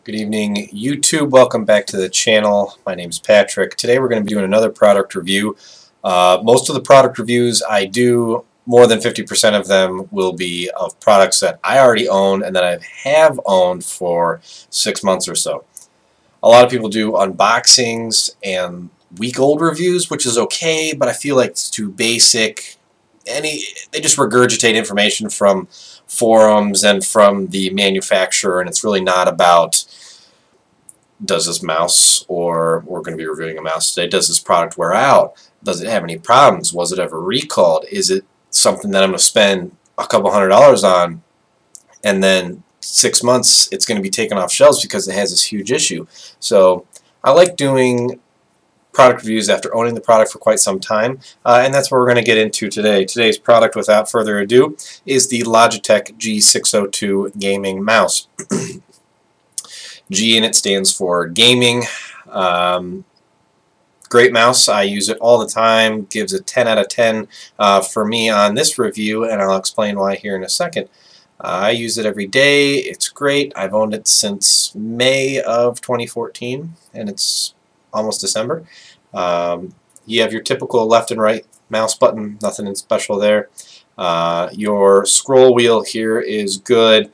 Good evening, YouTube. Welcome back to the channel. My name's Patrick. Today we're going to be doing another product review. Most of the product reviews I do, more than 50% of them will be of products that I already own and that I have owned for 6 months or so. A lot of people do unboxings and week-old reviews, which is okay, but I feel like it's too basic. They just regurgitate information from forums and from the manufacturer, and it's really not about does this mouse, or we're going to be reviewing a mouse today, does this product wear out? Does it have any problems? Was it ever recalled? Is it something that I'm going to spend a couple $100s on and then 6 months it's going to be taken off shelves because it has this huge issue? So I like doing product reviews after owning the product for quite some time, and that's what we're going to get into today. Today's product, without further ado, is the Logitech G602 gaming mouse. G in it stands for gaming. Great mouse. I use it all the time. Gives a 10 out of 10 for me on this review, and I'll explain why here in a second. I use it every day. It's great. I've owned it since May of 2014, and it's almost December. You have your typical left and right mouse button, nothing special there. Your scroll wheel here is good.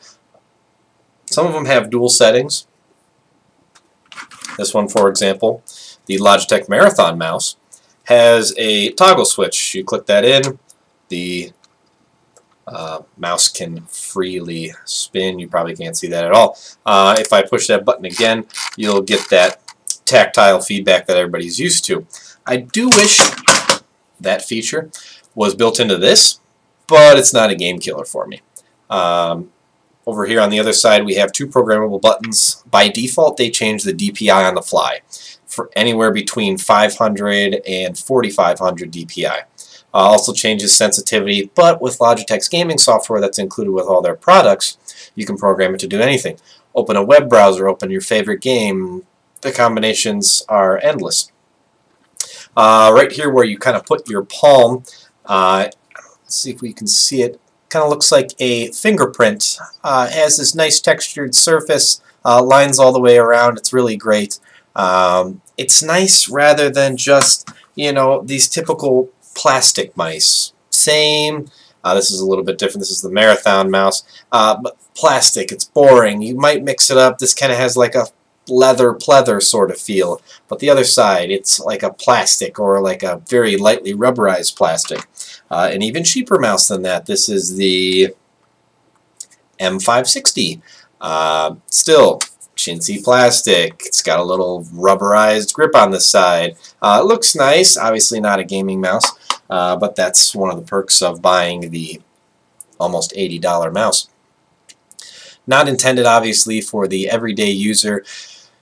Some of them have dual settings. This one, for example, the Logitech Marathon mouse, has a toggle switch. You click that in, the mouse can freely spin. You probably can't see that at all. If I push that button again, you'll get that tactile feedback that everybody's used to. I do wish that feature was built into this, but it's not a game killer for me. Over here on the other side we have two programmable buttons. By default they change the DPI on the fly for anywhere between 500 and 4500 DPI. Also changes sensitivity, but with Logitech's gaming software that's included with all their products, you can program it to do anything. Open a web browser, open your favorite game. The combinations are endless. Right here where you kind of put your palm, let's see if we can see it. Kind of looks like a fingerprint. Has this nice textured surface, lines all the way around. It's really great. It's nice rather than just, you know, these typical plastic mice. Same. This is a little bit different. This is the Marathon mouse. But plastic, it's boring. You might mix it up. This kind of has like a leather pleather sort of feel, but the other side it's like a plastic or like a very lightly rubberized plastic. An even cheaper mouse than that. This is the M560. Still chintzy plastic. It's got a little rubberized grip on the side. It looks nice. Obviously not a gaming mouse, but that's one of the perks of buying the almost $80 mouse. Not intended obviously for the everyday user.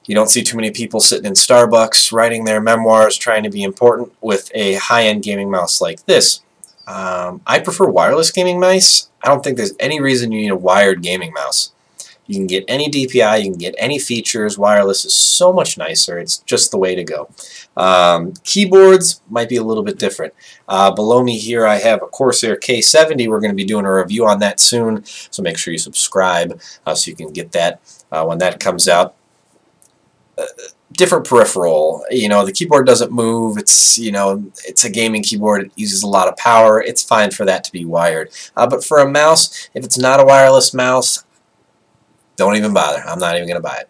You don't see too many people sitting in Starbucks writing their memoirs trying to be important with a high-end gaming mouse like this. I prefer wireless gaming mice. I don't think there's any reason you need a wired gaming mouse. You can get any DPI, you can get any features. Wireless is so much nicer. It's just the way to go. Keyboards might be a little bit different. Below me here I have a Corsair K70. We're going to be doing a review on that soon, so make sure you subscribe so you can get that when that comes out. Different peripheral. You know, the keyboard doesn't move. It's, you know, it's a gaming keyboard. It uses a lot of power. It's fine for that to be wired. But for a mouse, if it's not a wireless mouse, don't even bother. I'm not even going to buy it.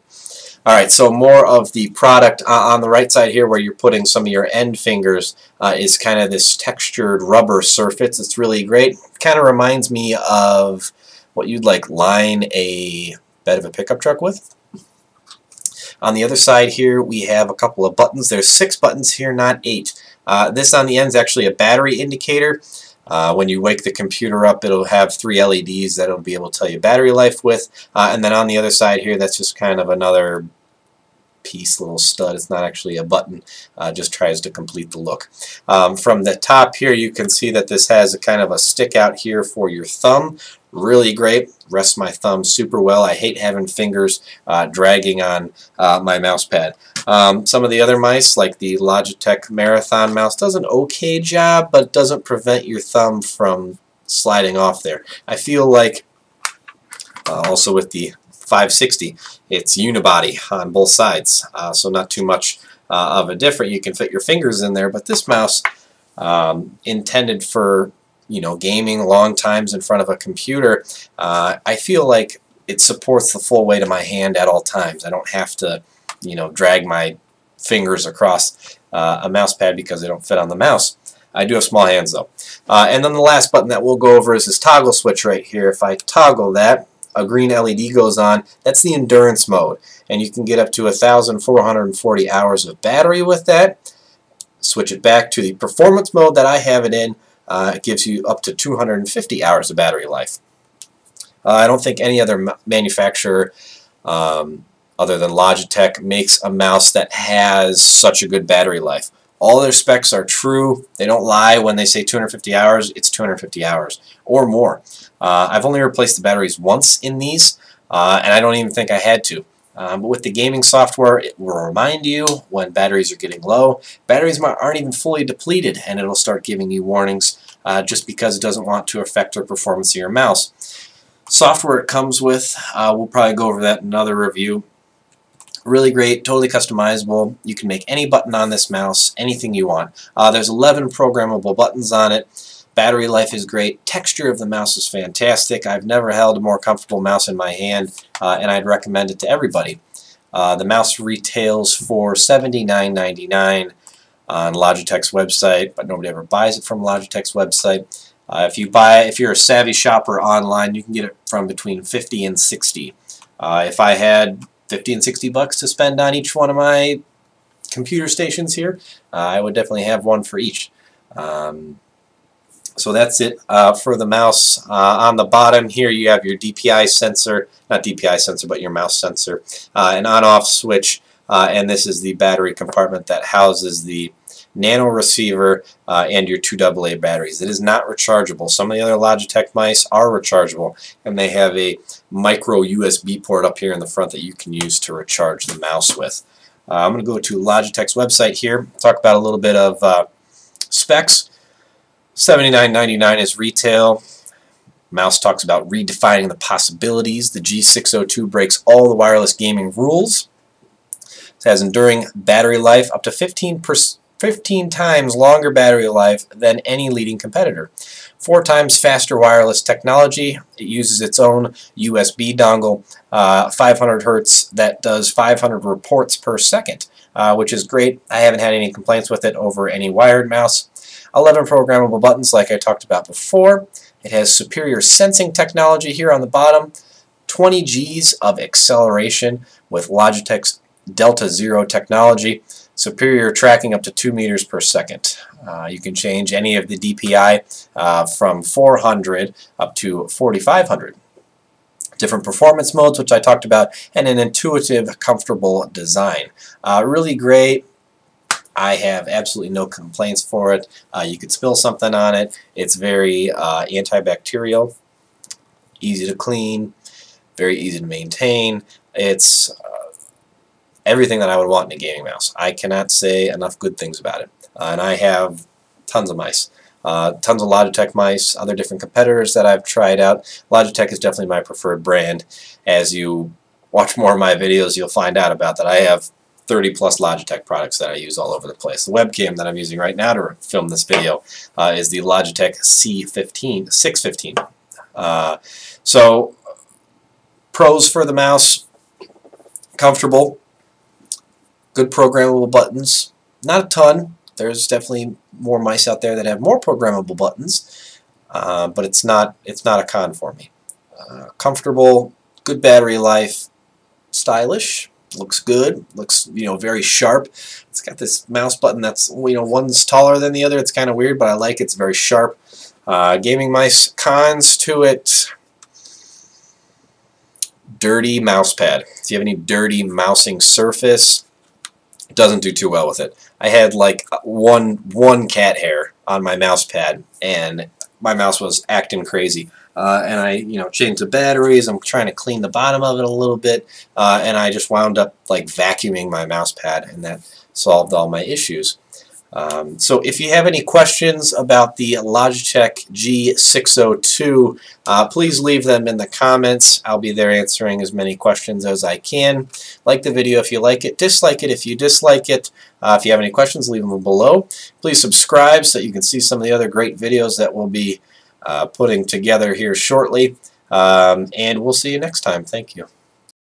Alright, so more of the product. On the right side here where you're putting some of your end fingers is kind of this textured rubber surface. It's really great. Kind of reminds me of what you'd like line a bed of a pickup truck with. On the other side here we have a couple of buttons. There's 6 buttons here, not 8. This on the end is actually a battery indicator. When you wake the computer up, it'll have 3 LEDs that it'll be able to tell you battery life with. And then on the other side here, that's just kind of another piece, little stud. It's not actually a button. Just tries to complete the look. From the top here, you can see that this has a kind of a stick out here for your thumb. Really great. Rests my thumb super well. I hate having fingers dragging on my mouse pad. Some of the other mice, like the Logitech Marathon mouse, does an okay job, but doesn't prevent your thumb from sliding off there. I feel like, also with the 560. It's unibody on both sides, so not too much of a difference. You can fit your fingers in there, but this mouse, intended for gaming long times in front of a computer, I feel like it supports the full weight of my hand at all times. I don't have to drag my fingers across a mouse pad because they don't fit on the mouse. I do have small hands though. And then the last button that we'll go over is this toggle switch right here. If I toggle that, a green LED goes on. That's the endurance mode, and you can get up to 1,440 hours of battery with that. Switch it back to the performance mode that I have it in. It gives you up to 250 hours of battery life. I don't think any other manufacturer other than Logitech makes a mouse that has such a good battery life. All their specs are true. They don't lie when they say 250 hours. It's 250 hours or more. I've only replaced the batteries once in these, and I don't even think I had to. But with the gaming software, it will remind you when batteries are getting low. Batteries aren't even fully depleted, and it'll start giving you warnings just because it doesn't want to affect the performance of your mouse. Software it comes with, we'll probably go over that in another review. Really great, totally customizable. You can make any button on this mouse, anything you want. There's 11 programmable buttons on it. Battery life is great. Texture of the mouse is fantastic. I've never held a more comfortable mouse in my hand, and I'd recommend it to everybody. The mouse retails for $79.99 on Logitech's website, but nobody ever buys it from Logitech's website. If you're a savvy shopper online, you can get it from between $50 and $60. If I had $50 and $60 to spend on each one of my computer stations here, I would definitely have one for each. So that's it for the mouse. On the bottom here you have your DPI sensor, not DPI sensor, but your mouse sensor, an on-off switch, and this is the battery compartment that houses the nano receiver and your 2 AA batteries. It is not rechargeable. Some of the other Logitech mice are rechargeable, and they have a micro USB port up here in the front that you can use to recharge the mouse with. I'm going to go to Logitech's website here, talk about a little bit of specs. $79.99 is retail. Mouse talks about redefining the possibilities. The G602 breaks all the wireless gaming rules. It has enduring battery life, up to 15 times longer battery life than any leading competitor. 4 times faster wireless technology. It uses its own USB dongle, 500 Hertz, that does 500 reports per second, which is great. I haven't had any complaints with it over any wired mouse. 11 programmable buttons like I talked about before. It has superior sensing technology here on the bottom. 20 Gs of acceleration with Logitech's Delta Zero technology. Superior tracking up to 2 meters per second. You can change any of the DPI from 400 up to 4500. Different performance modes, which I talked about, and an intuitive, comfortable design. Really great. I have absolutely no complaints for it. You could spill something on it. It's very antibacterial, easy to clean, very easy to maintain. It's everything that I would want in a gaming mouse. I cannot say enough good things about it. And I have tons of mice. Tons of Logitech mice, other different competitors that I've tried out. Logitech is definitely my preferred brand. As you watch more of my videos, you'll find out about that. I have 30 plus Logitech products that I use all over the place. The webcam that I'm using right now to film this video is the Logitech C615. So pros for the mouse: comfortable, good programmable buttons, not a ton. There's definitely more mice out there that have more programmable buttons, but it's not a con for me. Comfortable, good battery life, stylish. Looks good. Looks very sharp. It's got this mouse button that's one's taller than the other. It's kind of weird, but I like it. It's very sharp. Gaming mice. Cons to it: dirty mouse pad. If you have any dirty mousing surface, it doesn't do too well with it. I had like one cat hair on my mouse pad, and my mouse was acting crazy. And I changed the batteries. I'm trying to clean the bottom of it a little bit, and I just wound up like vacuuming my mouse pad, and that solved all my issues. So if you have any questions about the Logitech G602, please leave them in the comments. I'll be there answering as many questions as I can. Like the video if you like it, dislike it if you dislike it. If you have any questions, leave them below. Please subscribe so that you can see some of the other great videos that we'll be putting together here shortly. And we'll see you next time. Thank you.